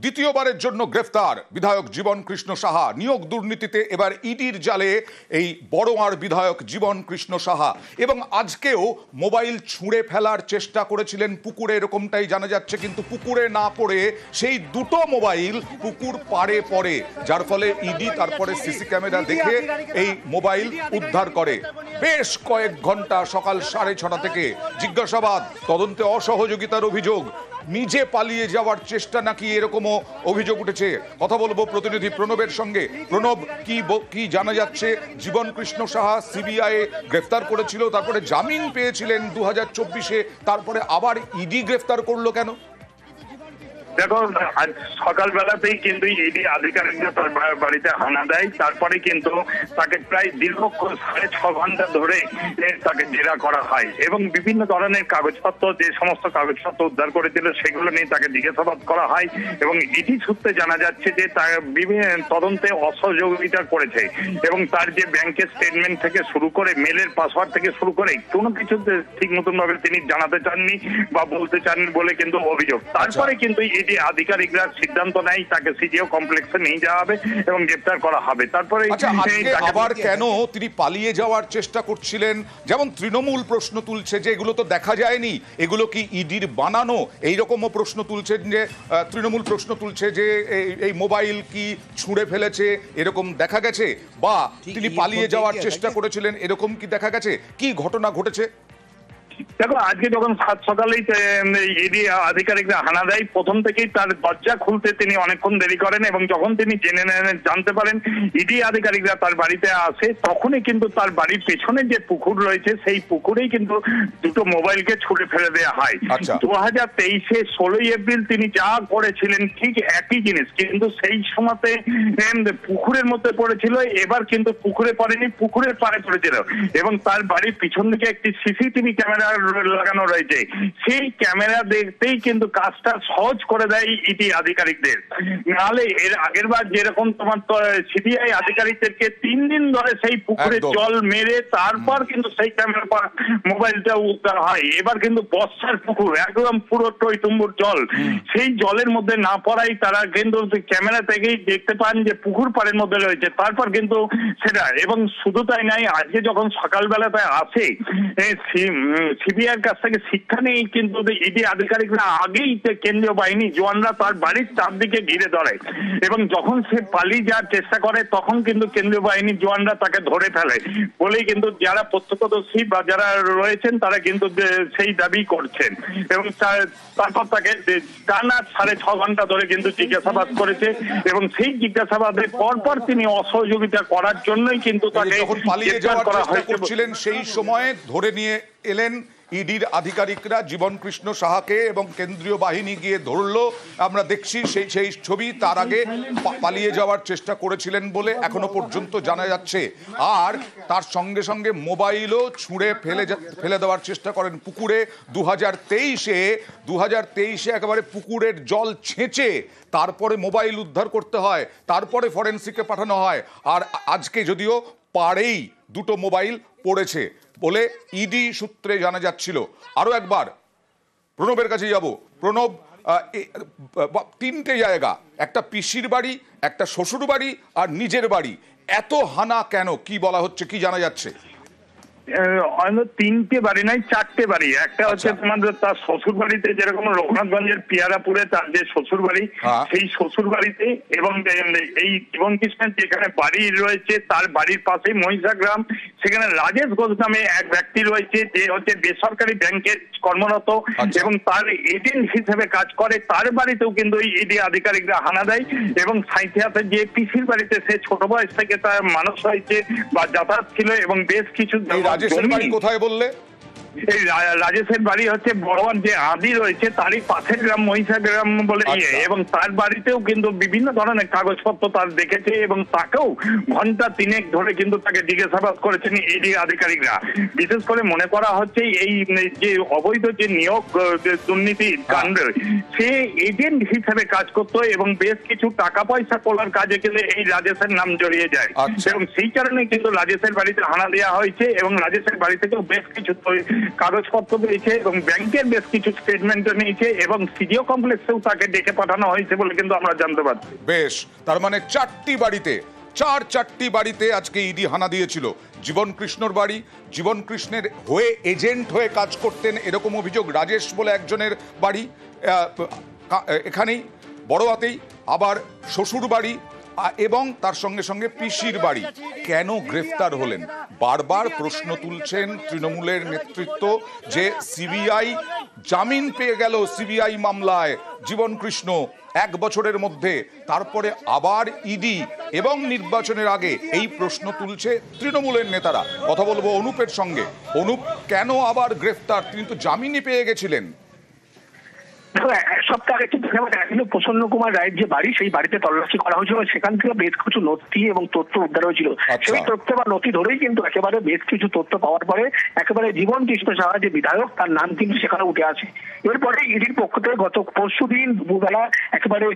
দ্বিতীয়বারের জন্য গ্রেফতার বিধায়ক জীবন কৃষ্ণ সাহা। নিয়োগ দুর্নীতিতে এবার ইডির জালে এই বড়োয়ার বিধায়ক জীবন কৃষ্ণ সাহা। এবং আজকেও মোবাইল ছুঁড়ে ফেলার চেষ্টা করেছিলেন পুকুরে, এরকমটাই জানা যাচ্ছে, কিন্তু পুকুরে না পড়ে সেই দুটো মোবাইল পুকুর পাড়ে পড়ে, যার ফলে ইডি তারপরে সিসি ক্যামেরা দেখে এই মোবাইল উদ্ধার করে। বেশ কয়েক ঘন্টা সকাল 6:30 থেকে জিজ্ঞাসাবাদ, তদন্তে অসহযোগিতার অভিযোগ, নিজে পালিয়ে যাওয়ার চেষ্টা নাকি এরকমও অভিযোগ উঠেছে। কথা বলবো প্রতিনিধি প্রণবের সঙ্গে। প্রণব, কি জানা যাচ্ছে? জীবন কৃষ্ণ সাহা সিবিআই গ্রেফতার করেছিল, তারপরে জামিন পেয়েছিলেন 2024-এ, তারপরে আবার ইডি গ্রেফতার করলো কেন? দেখো, আজ সকালবেলাতেই কিন্তু ইডি আধিকারিকরা তার বাড়িতে হানা দেয়। তারপরে কিন্তু তাকে প্রায় দীর্ঘক্ষণ 6.5 ঘন্টা ধরে তাকে জেরা করা হয় এবং বিভিন্ন ধরনের কাগজপত্র, যে সমস্ত কাগজপত্র উদ্ধার করেছিল সেগুলো নিয়ে তাকে জিজ্ঞাসাবাদ করা হয়। এবং ইডি সূত্রে জানা যাচ্ছে যে তার বিভিন্ন তদন্তে অসহযোগিতা করেছে এবং তার যে ব্যাংকের স্টেটমেন্ট থেকে শুরু করে মেলের পাসওয়ার্ড থেকে শুরু করে কোনো কিছু ঠিক মতন ভাবে তিনি জানাতে চাননি বা বলতে চাননি বলে কিন্তু অভিযোগ। তারপরে কিন্তু আধিকারিকরা সিদ্ধান্ত নেয় তাকে সিজিও কমপ্লেক্সে নিয়ে যাওয়া হবে এবং গ্রেফতার করা হবে। তারপরে আবার কেন তিনি পালিয়ে যাওয়ার চেষ্টা করছিলেন? যেমন তৃণমূল প্রশ্ন তুলছে যে এগুলো তো দেখা যায়নি, এগুলো কি ইডির বানানো, এইরকমও প্রশ্ন তুলছেন যে তৃণমূল প্রশ্ন তুলছে যে এই মোবাইল কি ছুঁড়ে ফেলেছে এরকম দেখা গেছে, বা তিনি পালিয়ে যাওয়ার চেষ্টা করেছিলেন এরকম কি দেখা গেছে? কি ঘটনা ঘটেছে? দেখো, আজকে যখন সকালেই ইডি আধিকারিকরা হানা দেয়, প্রথম থেকেই তার দরজা খুলতে তিনি অনেকক্ষণ দেরি করেন এবং যখন তিনি জানতে পারেন ইডি আধিকারিকরা তার বাড়িতে আসে, তখনই কিন্তু তার বাড়ির পেছনে যে পুকুর রয়েছে সেই পুকুরেই কিন্তু দুটো মোবাইলকে ছুঁড়ে ফেলে দেওয়া হয়। 2023-এ 16 এপ্রিল তিনি যা করেছিলেন ঠিক একই জিনিস, কিন্তু সেই সময়তে পুকুরের মধ্যে পড়েছিল, এবার কিন্তু পুকুরে পড়েনি, পুকুরের পাড়ে পড়েছিল। এবং তার বাড়ির পিছন দিকে একটি সিসিটিভি ক্যামেরা লাগানো রয়েছে, সেই ক্যামেরা দেখতেই কিন্তু কাজটা সহজ করে দেয় ইডি আধিকারিকদের। নাহলে এর আগের বার যেরকম তোমার সিবিআই আধিকারিকদেরকে 3 দিন ধরে সেই পুকুরে জল মেরে তারপর কিন্তু সেই ক্যামেরা মোবাইলটা উদ্ধার হয়, এবার কিন্তু বর্ষার পুকুর একদম পুরো টইটুম্বুর জল, সেই জলের মধ্যে না পড়াই তারা কিন্তু ক্যামেরা থেকেই দেখতে পান যে পুকুর পাড়ের মধ্যে রয়েছে, তারপর কিন্তু সেটা। এবং শুধু তাই নাই, আজকে যখন সকালবেলাতে আসে সিবিআইয়ের কাছ থেকে শিক্ষা নেই, কিন্তু ইডি আধিকারিকরা আগেই কেন্দ্রীয় বাহিনী জওয়ানরা তার বাড়ির চারদিকে ঘিরে ধরে এবং যখন সে পালিয়ে যাওয়ার চেষ্টা করে তখন কিন্তু কেন্দ্রীয় বাহিনীর জওয়ানরা তাকে ধরে ফেলে বলেই কিন্তু যারা প্রত্যক্ষদর্শী বা যারা রয়েছেন তারা কিন্তু সেই দাবি করছেন। এবং তারপর তাকে টানা 6.5 ঘন্টা ধরে কিন্তু জিজ্ঞাসাবাদ করেছে এবং সেই জিজ্ঞাসাবাদের পরপর তিনি অসহযোগিতা করার জন্যই কিন্তু তাকে পালিয়ে যাওয়ার চেষ্টা করছিলেন, সেই সময় ধরে নিয়ে এলেন ইডির আধিকারিকরা জীবন কৃষ্ণ সাহাকে এবং কেন্দ্রীয় বাহিনী গিয়ে ধরলো। আমরা দেখছি সেই ছবি। তার আগে পালিয়ে যাওয়ার চেষ্টা করেছিলেন বলে এখনো পর্যন্ত জানা যাচ্ছে। আর তার সঙ্গে সঙ্গে মোবাইলও ছুঁড়ে ফেলে দেওয়ার চেষ্টা করেন পুকুরে। 2023-এ একেবারে পুকুরের জল ছেঁচে তারপরে মোবাইল উদ্ধার করতে হয়, তারপরে ফরেন্সিকে পাঠানো হয়। আর আজকে যদিও পাড়েই দুটো মোবাইল পড়েছে বলে ইডি সূত্রে জানা যাচ্ছিল। আরো একবার প্রণবের কাছে যাব। প্রণব, 3টে জায়গা, একটা পিসির বাড়ি, একটা শ্বশুর বাড়ি আর নিজের বাড়ি, এত হানা কেন? কি বলা হচ্ছে, কি জানা যাচ্ছে? 3টে বাড়ি নাই, 4টে বাড়ি। একটা হচ্ছে তোমাদের তার শ্বশুর বাড়িতে, যেরকম রঘুনাথগঞ্জের পিয়ারাপুরে তার যে শ্বশুর বাড়ি, সেই শ্বশুর বাড়িতে। এবং এই জীবন কৃষ্ণের যেখানে বাড়ি রয়েছে তার বাড়ির পাশে মহিষাগ্রাম, সেখানে রাজেশ ঘোষ নামে এক ব্যক্তি রয়েছে যে হচ্ছে বেসরকারি ব্যাংকের কর্মরত এবং তার এজেন্ট হিসেবে কাজ করে, তার বাড়িতেও কিন্তু ইডি আধিকারিকরা হানা দেয়। এবং সাঁইথিয়াতে যে পিসির বাড়িতে সে ছোট বয়স থেকে তার মানুষ হয়েছে বা যাতায়াত ছিল এবং বেশ কিছু রাজেশের বাড়ি কোথায় বললে? এই রাজেশের বাড়ি হচ্ছে বড়োয়ার যে আদি রয়েছে তারই পাশের গ্রাম মহিষাগ্রাম বলে এবং তার বাড়িতেও কিন্তু বিভিন্ন ধরনের কাগজপত্র তার দেখেছে এবং তাকেও ঘন্টা 3 ধরে কিন্তু তাকে জিজ্ঞাসাবাদ করেছেন ইডি আধিকারিকরা। বিশেষ করে মনে করা হচ্ছে এই যে অবৈধ যে নিয়োগ দুর্নীতি কাণ্ড, সে এজেন্ট হিসেবে কাজ করতো এবং বেশ কিছু টাকা পয়সা তোলার কাজে গেলে এই রাজেশের নাম জড়িয়ে যায় এবং সেই কারণে কিন্তু রাজেশের বাড়িতে হানা দেওয়া হয়েছে এবং রাজেশের বাড়ি থেকেও বেশ কিছু কাগজপত্র পেয়েছে এবং ব্যাংকের বেশ কিছু স্টেটমেন্টও নিয়েছে এবং সিডিও কমপ্লেক্সেও তাকে ডেকে পাঠানো হয়েছে বলে কিন্তু আমরা জানতে পারছি। বেশ, তার মানে চারটি বাড়িতে আজকে ইডি হানা দিয়েছিল। জীবন কৃষ্ণর বাড়ি, জীবন কৃষ্ণের হয়ে এজেন্ট হয়ে কাজ করতেন এরকম অভিযোগ রাজেশ বলে একজনের বাড়ি এখানেই বড়োয়াতেই, আবার শ্বশুর বাড়ি এবং তার সঙ্গে সঙ্গে পিসির বাড়ি। কেন গ্রেফতার হলেন? বারবার প্রশ্ন তুলছেন তৃণমূলের নেতৃত্ব যে সিবিআই জামিন পেয়ে গেল সিবিআই মামলায় জীবন কৃষ্ণ 1 বছরের মধ্যে, তারপরে আবার ইডি এবং নির্বাচনের আগে এই প্রশ্ন তুলছে তৃণমূলের নেতারা। কথা বলবো অনুপের সঙ্গে। অনুপ, কেন আবার গ্রেফতার? তিনি তো জামিনই পেয়ে গেছিলেন। এক সপ্তাহ আগে প্রসন্ন কুমার রায়ের যে বাড়ি, সেই বাড়িতে তল্লাশি করা হয়েছিল, সেখান থেকে বেশ কিছু নথি এবং তথ্য উদ্ধার হয়েছিল। সেই তথ্য বা নথি ধরেই কিন্তু একেবারে বেশ কিছু তথ্য পাওয়ার পরে একেবারে জীবন কৃষ্ণ সাহা যে বিধায়ক, তার নাম কিন্তু সেখানে উঠে আসে। এরপরে ইডির পক্ষ থেকে গত পরশুদিন দুপুরবেলা একেবারে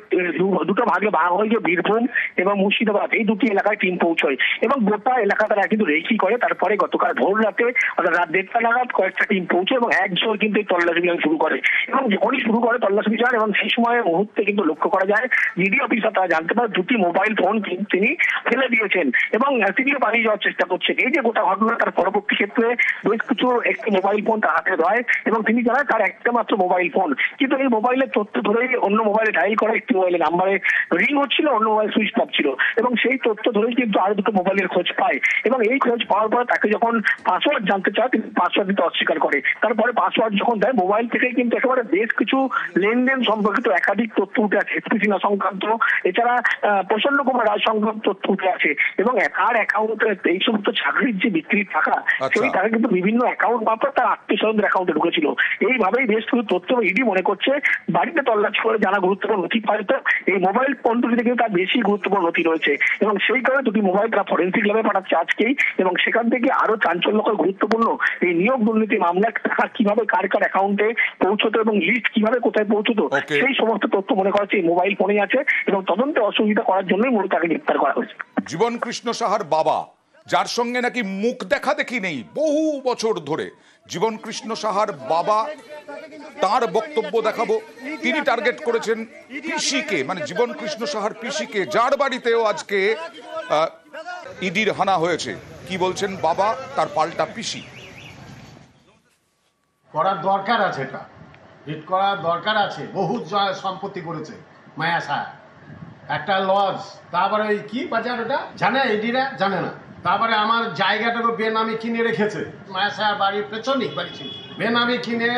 দুটো ভাগে ভাগ হয়ে যে বীরভূম এবং মুর্শিদাবাদ, এই দুটি এলাকায় টিম পৌঁছয় এবং গোটা এলাকা তারা কিন্তু রেকি করে। তারপরে গতকাল ভোর রাতে অর্থাৎ রাত 1:30 নাগাদ কয়েকটা টিম পৌঁছে এবং একজন কিন্তু এই তল্লাশি অভিযান শুরু করে এবং যখনই শুরু করে তল্লাশি অভিযান, এবং সেই সময় মুহূর্তে কিন্তু লক্ষ্য করা যায় ইডি অফিসার তারা জানতে পারে দুটি মোবাইল ফোন তিনি ফেলে দিয়েছেন এবং তিনিও পালিয়ে যাওয়ার চেষ্টা করছেন। এই যে গোটা ঘটনা, তার পরবর্তী ক্ষেত্রে বেশ কিছু একটি মোবাইল ফোন তার হাতে দেয় এবং তিনি জানান তার একটা মাত্র মোবাইল ফোন, কিন্তু এই মোবাইলের তথ্য ধরে অন্য মোবাইলে ডায়াল করা একটি মোবাইলের নাম্বারে রিং হচ্ছিল, অন্য মোবাইল সুইচ অফ ছিল এবং সেই তথ্য ধরেই কিন্তু আরো দুটো মোবাইলের খোঁজ পায় এবং এই খোঁজ পাওয়ার পর তাকে যখন পাসওয়ার্ড জানতে চায়, তিনি পাসওয়ার্ড দিতে অস্বীকার করে। তারপরে পাসওয়ার্ড যখন দেয়, মোবাইল থেকে কিন্তু একেবারে বেশ কিছু লেনদেন সম্পর্কিত একাধিক তথ্য উঠে আছে, এসপি সিনহা সংক্রান্ত, এছাড়া প্রসন্ন কুমার রায় সংক্রান্ত তথ্য উঠে আছে এবং তার অ্যাকাউন্টে এই সমস্ত চাকরির যে বিক্রির টাকা, সেই টাকা কিন্তু বিভিন্ন অ্যাকাউন্ট মারফত তার আত্মীয়স্বজনদের অ্যাকাউন্টে ঢুকেছিল। এইভাবেই বেশ কিছু তথ্য ইডি মনে করছে বাড়িতে তল্লাশি করে জানা গুরুত্বপূর্ণ নথি পাইতো এই মোবাইল ফোন দুটিতে কিন্তু তার বেশি গুরুত্বপূর্ণ নথি রয়েছে এবং সেই কারণে দুটি মোবাইল তারা ফরেন্সিক ল্যাবে পাঠাচ্ছে আজকেই এবং সেখান থেকে আরো চাঞ্চল্যকর গুরুত্বপূর্ণ এই নিয়োগ দুর্নীতি মামলার টাকা কিভাবে কার কার অ্যাকাউন্টে পৌঁছতো এবং লিস্ট কিভাবে কোথায় পৌঁছতো, সেই সমস্ত তথ্য মনে করা হচ্ছে এই মোবাইল ফোনে আছে এবং তদন্তে অসুবিধা করার জন্যই মূলত তাকে গ্রেফতার করা হয়েছে। জীবন কৃষ্ণ সাহার বাবা, যার সঙ্গে নাকি মুখ দেখা দেখি নেই বহু বছর ধরে, জীবন কৃষ্ণ সাহার বাবা, তার বক্তব্য দেখাবো। তিনি টার্গেট করেছেন পিসিকে, মানে জীবন কৃষ্ণ সাহার পিসিকে, যার বাড়িতেও আজকে ইডির হানা হয়েছে। কি বলছেন বাবা, তার পাল্টা পিসি? করার দরকার আছে, এটা হিট করার দরকার আছে। বহু সম্পত্তি করেছে মায়া সাহা, একটা লজ, তারপরে ওই কি বাজার ওটা জানে ইডিরা জানে না, তারপরে আমার জায়গাটারও বেনামি কিনে রেখেছে। মায়া সাহার বাড়ির পেছনেই বাড়ি ছিল, বেনামি কিনে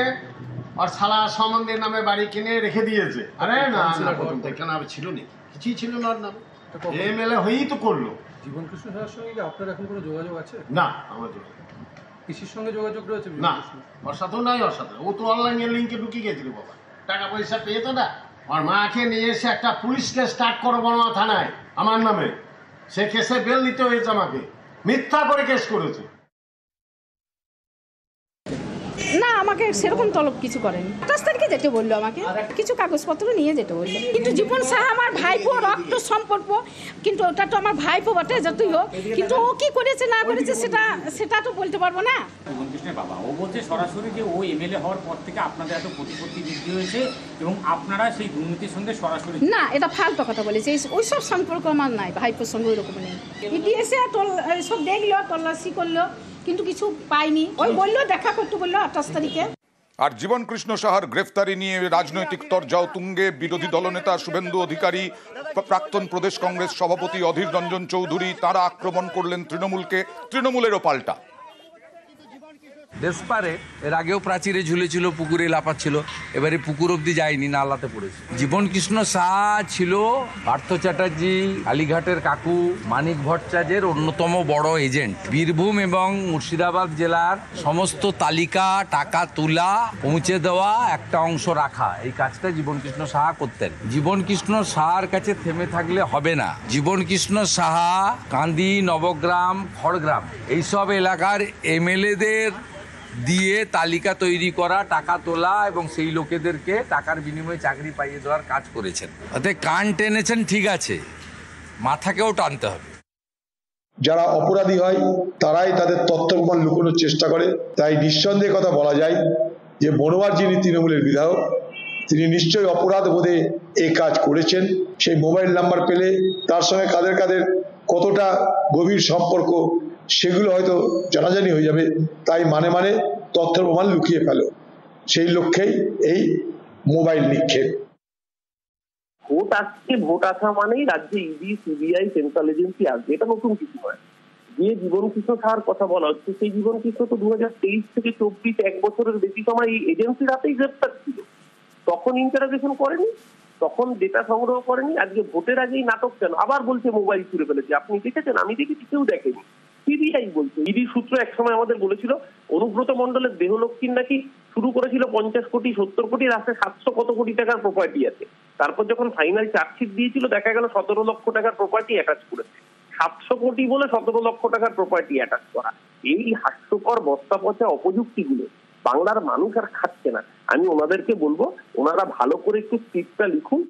আর সালা সম্বন্ধের নামে বাড়ি কিনে রেখে দিয়েছে। আরে না প্রথম থেকে না ছিল নি, কিছুই ছিল না, ওর নামে এমএলএ হয়েই তো করলো। জীবন কৃষ্ণ সাহার সঙ্গে আপনার এখন কোনো যোগাযোগ আছে? না, আমার যোগাযোগ পিসির সঙ্গে যোগাযোগ রয়েছে না, ওর সাথেও নাই, ওর সাথে ও তো অনলাইনের লিঙ্কে ঢুকে গেছিল বাবা, টাকা পয়সা পেয়ে তো না। আর মাকে নিয়ে এসে একটা পুলিশ কেস স্টার্ট করো বড়মা থানায় আমার নামে, সে কেসে বেল নিতে হয়েছে আমাকে, মিথ্যা করে কেস করেছে। না, আমাকে সেরকম তলব কিছু করেনি। 28 তারিখে যেতে বললো, আমাকে কিছু কাগজপত্র নিয়ে যেতে বললো। কিন্তু জীবন সাহা আমার ভাইপো, রক্ত সম্পর্ক, কিন্তু ওটা তো আমার ভাইপো বটে যতই হোক, কিন্তু ও কি করেছে না করেছে সেটা তো বলতে পারবো না। জীবন কৃষ্ণের বাবা ও বলছে সরাসরি যে ও এমএলএ হওয়ার পর থেকে আপনাদের এত প্রতিপত্তি বৃদ্ধি হয়েছে এবং আপনারা সেই দুর্নীতির সঙ্গে সরাসরি। না, এটা ফালতু কথা বলেছে, ওইসব সম্পর্ক আমার নাই, ভাইপোর সঙ্গে ওই রকম নেই। ইডি এসে সব দেখলো, তল্লাশি করলো, কিন্তু কিছু পাইনি। ওই বললো দেখা করতে বললো 28 তারিখে। আর জীবন কৃষ্ণ সাহার গ্রেফতারি নিয়ে রাজনৈতিক তরজাও তুঙ্গে। বিরোধী দলনেতা শুভেন্দু অধিকারী, প্রাক্তন প্রদেশ কংগ্রেস সভাপতি অধীর রঞ্জন চৌধুরী, তারা আক্রমণ করলেন তৃণমূলকে, তৃণমূলেরও পাল্টা। ডেসপারে এর আগেও প্রাচীরে ঝুলেছিল, পুকুরে লাফাচ্ছিল, এবারে পুকুর অব্দি যায়নি, নালাতে পড়েছে। জীবন কৃষ্ণ সাহা ছিল পার্থ চ্যাটার্জি, কালীঘাটের কাকু মানিক ভট্টাচার্যের অন্যতম বড় এজেন্ট। বীরভূম এবং মুর্শিদাবাদ জেলার সমস্ত তালিকা, টাকা তোলা, পৌঁছে দেওয়া, একটা অংশ রাখা, এই কাজটা জীবন কৃষ্ণ সাহা করতেন। জীবন কৃষ্ণ সাহার কাছে থেমে থাকলে হবে না। জীবন কৃষ্ণ সাহা কান্দি, নবগ্রাম, খড়গ্রাম এইসব এলাকার এমএলএদের দিয়ে তালিকা তৈরি করা, টাকা তোলা এবং সেই লোকেদেরকে টাকার বিনিময়ে চাকরি পাইয়ে দেওয়ার কাজ করেছেন। তাতে কান টেনেছেন ঠিক আছে, মাথাকেও টানতে হবে। যারা অপরাধী হয় তারাই তাদের তথ্য প্রমাণ লুকোনোর চেষ্টা করে। তাই নিঃসন্দেহে কথা বলা যায় যে মনোয়ার যিনি তৃণমূলের বিধায়ক, তিনি নিশ্চয়ই অপরাধ বোধে এই কাজ করেছেন। সেই মোবাইল নাম্বার পেলে তার সঙ্গে কাদের কাদের কতটা গভীর সম্পর্ক সেগুলো হয়তো জানাজানি হয়ে যাবে। তাই মানে তথ্য প্রমাণ লুকিয়ে ফেলো, সেই লক্ষ্যেই এই মোবাইল নিক্ষেপ। ভোট আসছে, ভোট আসা মানেই রাজ্যে ইডি, সিবিআই, সেন্ট্রাল এজেন্সি আসবে, এটা নতুন কিছু নয়। যে জীবন কৃষ্ণ সাহার কথা বলা হচ্ছে, সেই জীবন কৃষ্ণ তো 2023 থেকে 24 এক বছরের বেশি সময় এই এজেন্সির হাতেই গ্রেপ্তার ছিল। তখন ইন্টারোগেশন করেনি, তখন ডেটা সংগ্রহ করেনি। আজকে ভোটের আগেই নাটক কেন? আবার বলছে মোবাইল ছুড়ে ফেলেছে। আপনি দেখেছেন? আমি দেখেছি, কেউ দেখেনি। সিবিআই বলছে। ইডি সূত্র একসময় আমাদের বলেছিল অনুব্রত মণ্ডলের দেহলক্ষ্মীর নাকি শুরু করেছিল 50 কোটি 70 কোটি, রাস্তায় 700 কত কোটি টাকার প্রপার্টি আছে। তারপর যখন ফাইনাল চার্জশিট দিয়েছিল দেখা গেল 17 লক্ষ টাকার প্রপার্টি অ্যাটাচ করেছে। 700 কোটি বলে 17 লক্ষ টাকার প্রপার্টি অ্যাটাচ করা, এই হাস্যকর বস্তা পচা অপযুক্তিগুলো বাংলার মানুষ আর খাচ্ছে না। আমি ওনাদেরকে বলবো, ওনারা ভালো করে একটু স্ক্রিপ্টটা লিখুন।